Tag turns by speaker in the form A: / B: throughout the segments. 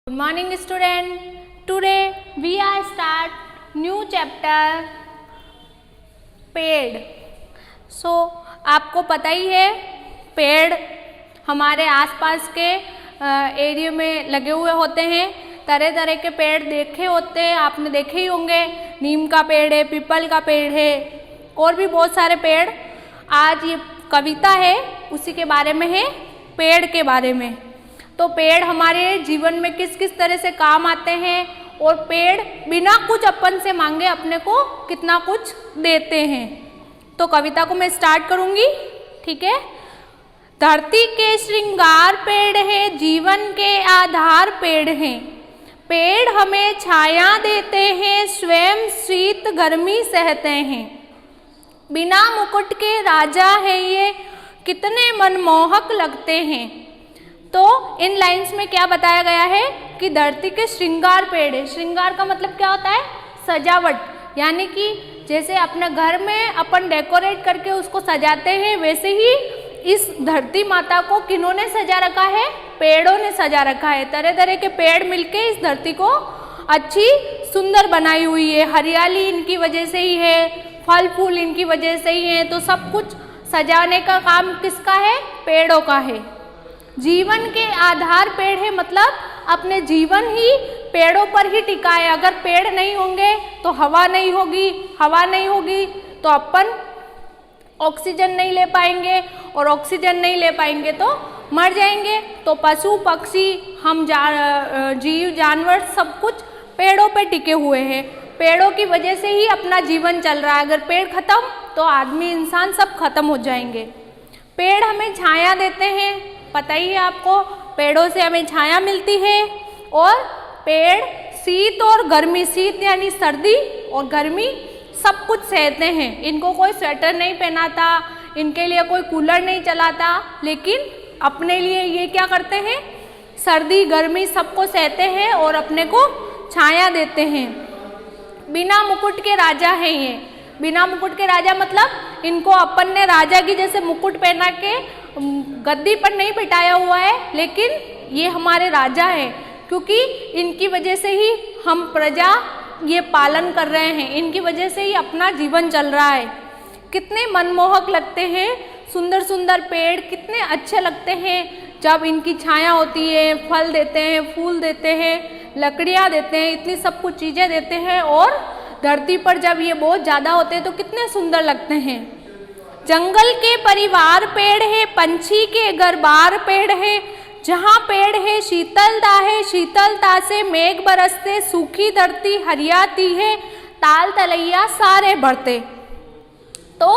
A: Good morning student. Today we are start new chapter पेड़. So आपको पता ही है पेड़ हमारे आसपास के एरिया में लगे हुए होते हैं. तरह तरह के पेड़ देखे होते हैं, आपने देखे ही होंगे. नीम का पेड़ है, पीपल का पेड़ है और भी बहुत सारे पेड़. आज ये कविता है उसी के बारे में है, पेड़ के बारे में. तो पेड़ हमारे जीवन में किस किस तरह से काम आते हैं और पेड़ बिना कुछ अपन से मांगे अपने को कितना कुछ देते हैं. तो कविता को मैं स्टार्ट करूंगी, ठीक है. धरती के श्रृंगार पेड़ है, जीवन के आधार पेड़ हैं. पेड़ हमें छाया देते हैं, स्वयं शीत गर्मी सहते हैं. बिना मुकुट के राजा है ये, कितने मनमोहक लगते हैं. तो इन लाइंस में क्या बताया गया है कि धरती के श्रृंगार पेड़ है. श्रृंगार का मतलब क्या होता है? सजावट. यानी कि जैसे अपने घर में अपन डेकोरेट करके उसको सजाते हैं, वैसे ही इस धरती माता को किन्होंने सजा रखा है? पेड़ों ने सजा रखा है. तरह तरह के पेड़ मिलके इस धरती को अच्छी सुंदर बनाई हुई है. हरियाली इनकी वजह से ही है, फल फूल इनकी वजह से ही है. तो सब कुछ सजाने का काम किसका है? पेड़ों का है. जीवन के आधार पेड़ है, मतलब अपने जीवन ही पेड़ों पर ही टिका है. अगर पेड़ नहीं होंगे तो हवा नहीं होगी, हवा नहीं होगी तो अपन ऑक्सीजन नहीं ले पाएंगे और ऑक्सीजन नहीं ले पाएंगे तो मर जाएंगे. तो पशु पक्षी हम जीव जानवर सब कुछ पेड़ों पे टिके हुए हैं. पेड़ों की वजह से ही अपना जीवन चल रहा है. अगर पेड़ खत्म तो आदमी इंसान सब खत्म हो जाएंगे. पेड़ हमें छाया देते हैं, पता ही है आपको. पेड़ों से हमें छाया मिलती है. और पेड़ शीत और गर्मी, शीत यानी सर्दी और गर्मी सब कुछ सहते हैं. इनको कोई स्वेटर नहीं पहनाता, इनके लिए कोई कूलर नहीं चलाता, लेकिन अपने लिए ये क्या करते हैं? सर्दी गर्मी सबको सहते हैं और अपने को छाया देते हैं. बिना मुकुट के राजा हैं ये. बिना मुकुट के राजा मतलब इनको अपन ने राजा की जैसे मुकुट पहना के गद्दी पर नहीं बिठाया हुआ है, लेकिन ये हमारे राजा है, क्योंकि इनकी वजह से ही हम प्रजा ये पालन कर रहे हैं. इनकी वजह से ही अपना जीवन चल रहा है. कितने मनमोहक लगते हैं. सुंदर सुंदर पेड़ कितने अच्छे लगते हैं जब इनकी छाया होती है. फल देते हैं, फूल देते हैं, लकड़ियाँ देते हैं, इतनी सब कुछ चीज़ें देते हैं. और धरती पर जब ये बहुत ज़्यादा होते हैं तो कितने सुंदर लगते हैं. जंगल के परिवार पेड़ है, पंछी के घर बार पेड़ है. जहाँ पेड़ है शीतलता है, शीतलता से मेघ बरसते. सूखी धरती हरियाती है, ताल तलैया सारे बढ़ते. तो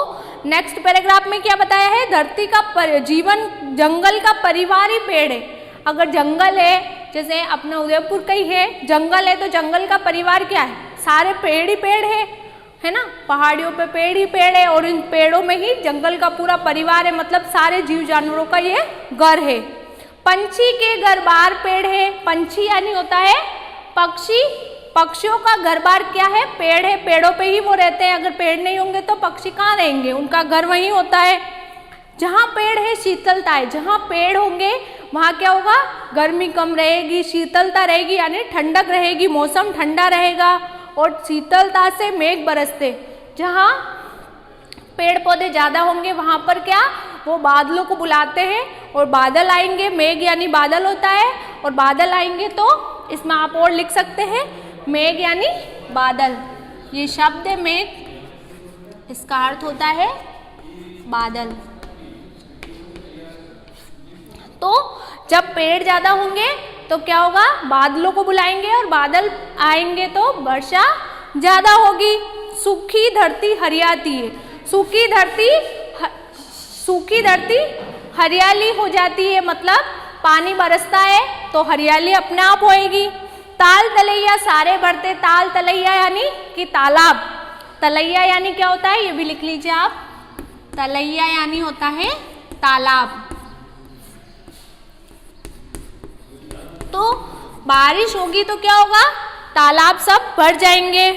A: नेक्स्ट पैराग्राफ में क्या बताया है? धरती का जीवन जंगल का परिवार ही पेड़ है. अगर जंगल है, जैसे अपना उदयपुर का ही है, जंगल है, तो जंगल का परिवार क्या है? सारे पेड़ ही पेड़ है ना. पहाड़ियों पे पेड़ ही पेड़ है और इन पेड़ों में ही जंगल का पूरा परिवार है, मतलब सारे जीव जानवरों का ये घर है. पंछी के घर बार पेड़ है. पंछी यानी होता है पक्षी. पक्षियों का घर बार क्या है? पेड़ है. पेड़ों पे ही वो रहते हैं. अगर पेड़ नहीं होंगे तो पक्षी कहाँ रहेंगे? उनका घर वहीं होता है. जहाँ पेड़ है शीतलता है. जहाँ पेड़ होंगे वहाँ क्या होगा? गर्मी कम रहेगी, शीतलता रहेगी, यानी ठंडक रहेगी, मौसम ठंडा रहेगा और शीतलता से मेघ बरसते. जहाँ पेड़ पौधे ज़्यादा होंगे वहाँ पर क्या? वो बादलों को बुलाते हैं और बादल आएंगे. मेघ यानी बादल होता है और बादल आएंगे तो इसमें आप और लिख सकते हैं मेघ यानी बादल. ये शब्द है मेघ, इसका अर्थ होता है बादल. तो जब पेड़ ज़्यादा होंगे तो क्या होगा? बादलों को बुलाएंगे और बादल आएंगे तो वर्षा ज़्यादा होगी. सूखी धरती हरियाती है. सूखी धरती हरियाली हो जाती है, मतलब पानी बरसता है तो हरियाली अपने आप होएगी. ताल तलैया सारे बढ़ते. ताल तलैया यानी कि तालाब. तलैया यानी क्या होता है? ये भी लिख लीजिए आप. तलैया यानी होता है तालाब. तो बारिश होगी तो क्या होगा? तालाब सब भर जाएंगे.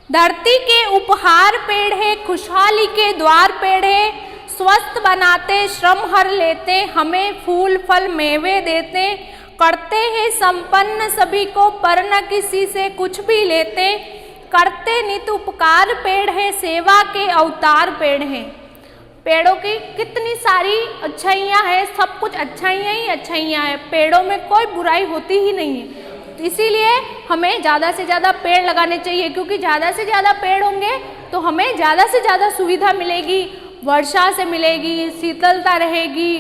A: धरती के उपहार पेड़ है, खुशहाली के द्वार पेड़ है. स्वस्थ बनाते, श्रम हर लेते, हमें फूल फल मेवे देते. करते हैं संपन्न सभी को, पर न किसी से कुछ भी लेते, करते नित उपकार पेड़ है, सेवा के अवतार पेड़ हैं। पेड़ों की कितनी सारी अच्छाइयाँ हैं, सब कुछ अच्छाइयाँ ही अच्छाइयाँ हैं, पेड़ों में कोई बुराई होती ही नहीं है। इसीलिए हमें ज़्यादा से ज़्यादा पेड़ लगाने चाहिए, क्योंकि ज़्यादा से ज़्यादा पेड़ होंगे तो हमें ज़्यादा से ज़्यादा सुविधा मिलेगी, वर्षा से मिलेगी, शीतलता रहेगी,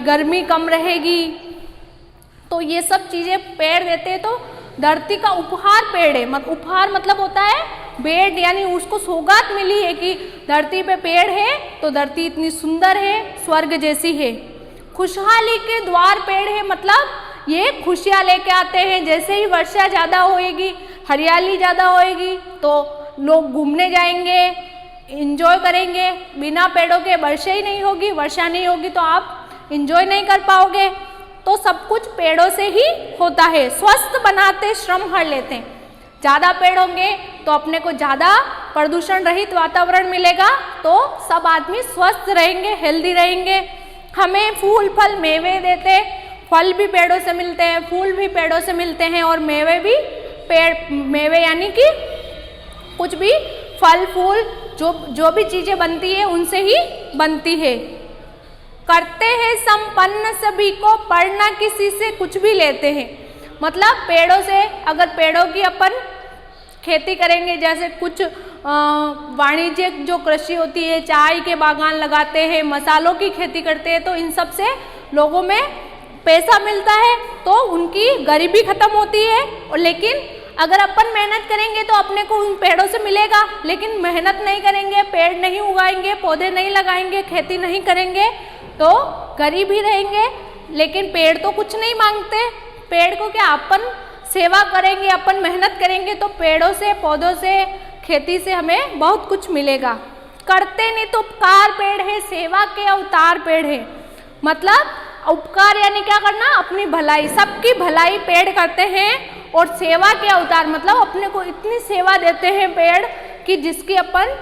A: गर्मी कम रहेगी। तो ये सब चीज़ें पेड़ देते हैं। तो धरती का उपहार पेड़ है, उपहार मतलब होता है भेंट, यानी उसको सौगात मिली है कि धरती पे पेड़ है तो धरती इतनी सुंदर है, स्वर्ग जैसी है। खुशहाली के द्वार पेड़ है, मतलब ये खुशियाँ लेके आते हैं। जैसे ही वर्षा ज़्यादा होएगी, हरियाली ज़्यादा होएगी तो लोग घूमने जाएंगे, इंजॉय करेंगे। बिना पेड़ों के वर्षा ही नहीं होगी, वर्षा नहीं होगी तो आप इंजॉय नहीं कर पाओगे। तो सब कुछ पेड़ों से ही होता है। स्वस्थ बनाते श्रम हर लेते हैं, ज़्यादा पेड़ होंगे तो अपने को ज़्यादा प्रदूषण रहित वातावरण मिलेगा, तो सब आदमी स्वस्थ रहेंगे, हेल्दी रहेंगे। हमें फूल फल मेवे देते, फल भी पेड़ों से मिलते हैं, फूल भी पेड़ों से मिलते हैं और मेवे भी मेवे यानी कि कुछ भी फल फूल जो भी चीज़ें बनती है उनसे ही बनती है। करते हैं संपन्न सभी को, पर न किसी से कुछ भी लेते हैं, मतलब पेड़ों से, अगर पेड़ों की अपन खेती करेंगे, जैसे कुछ वाणिज्यिक जो कृषि होती है, चाय के बागान लगाते हैं, मसालों की खेती करते हैं, तो इन सब से लोगों में पैसा मिलता है, तो उनकी गरीबी खत्म होती है। और लेकिन अगर अपन मेहनत करेंगे तो अपने को उन पेड़ों से मिलेगा, लेकिन मेहनत नहीं करेंगे, पेड़ नहीं उगाएंगे, पौधे नहीं लगाएंगे, खेती नहीं करेंगे तो गरीब ही रहेंगे। लेकिन पेड़ तो कुछ नहीं मांगते, पेड़ को क्या, अपन सेवा करेंगे, अपन मेहनत करेंगे तो पेड़ों से, पौधों से, खेती से हमें बहुत कुछ मिलेगा। करते नित उपकार पेड़ है, सेवा के अवतार पेड़ है, मतलब उपकार यानी क्या करना, अपनी भलाई, सबकी भलाई पेड़ करते हैं। और सेवा के अवतार मतलब अपने को इतनी सेवा देते हैं पेड़ कि जिसकी अपन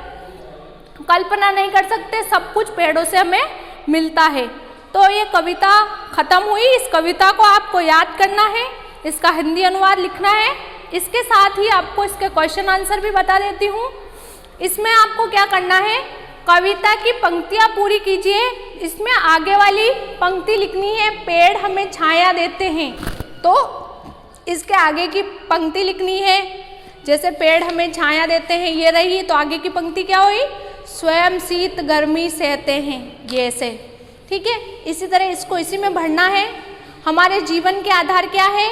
A: कल्पना नहीं कर सकते, सब कुछ पेड़ों से हमें मिलता है। तो ये कविता खत्म हुई। इस कविता को आपको याद करना है, इसका हिंदी अनुवाद लिखना है। इसके साथ ही आपको इसके क्वेश्चन आंसर भी बता देती हूँ। इसमें आपको क्या करना है, कविता की पंक्तियाँ पूरी कीजिए। इसमें आगे वाली पंक्ति लिखनी है, पेड़ हमें छाया देते हैं, तो इसके आगे की पंक्ति लिखनी है। जैसे पेड़ हमें छाया देते हैं ये रही, तो आगे की पंक्ति क्या हुई, स्वयं शीत गर्मी सहते हैं, ये ऐसे, ठीक है। इसी तरह इसको इसी में भरना है। हमारे जीवन के आधार क्या है,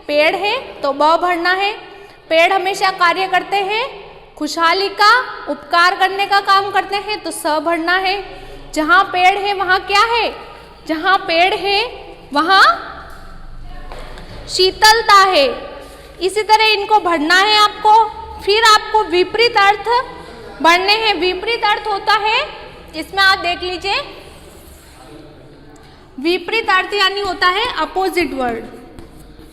A: पेड़ है, तो ब भरना है। पेड़ हमेशा कार्य करते हैं, खुशहाली का, उपकार करने का काम करते हैं, तो स भरना है। जहाँ पेड़ है वहाँ क्या है, जहाँ पेड़ है वहाँ शीतलता है। इसी तरह इनको भरना है आपको। फिर आपको विपरीत अर्थ भरने हैं। विपरीत अर्थ होता है, इसमें आप देख लीजिए, विपरीत अर्थ यानी होता है अपोजिट वर्ड।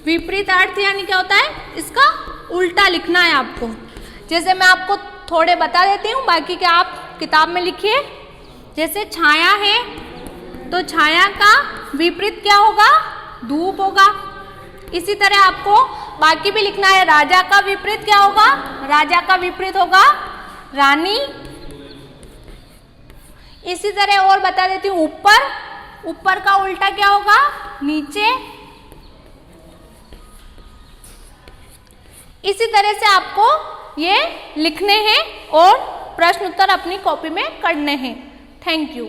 A: विपरीत अर्थ यानी क्या होता है, इसका उल्टा लिखना है आपको। जैसे मैं आपको थोड़े बता देती हूँ, बाकी के आप किताब में लिखिए। जैसे छाया है, तो छाया का विपरीत क्या होगा, धूप होगा। इसी तरह आपको बाकी भी लिखना है। राजा का विपरीत क्या होगा, राजा का विपरीत होगा रानी। इसी तरह और बता देती हूँ, ऊपर, ऊपर का उल्टा क्या होगा, नीचे। इसी तरह से आपको ये लिखने हैं और प्रश्न उत्तर अपनी कॉपी में करने हैं। Thank you.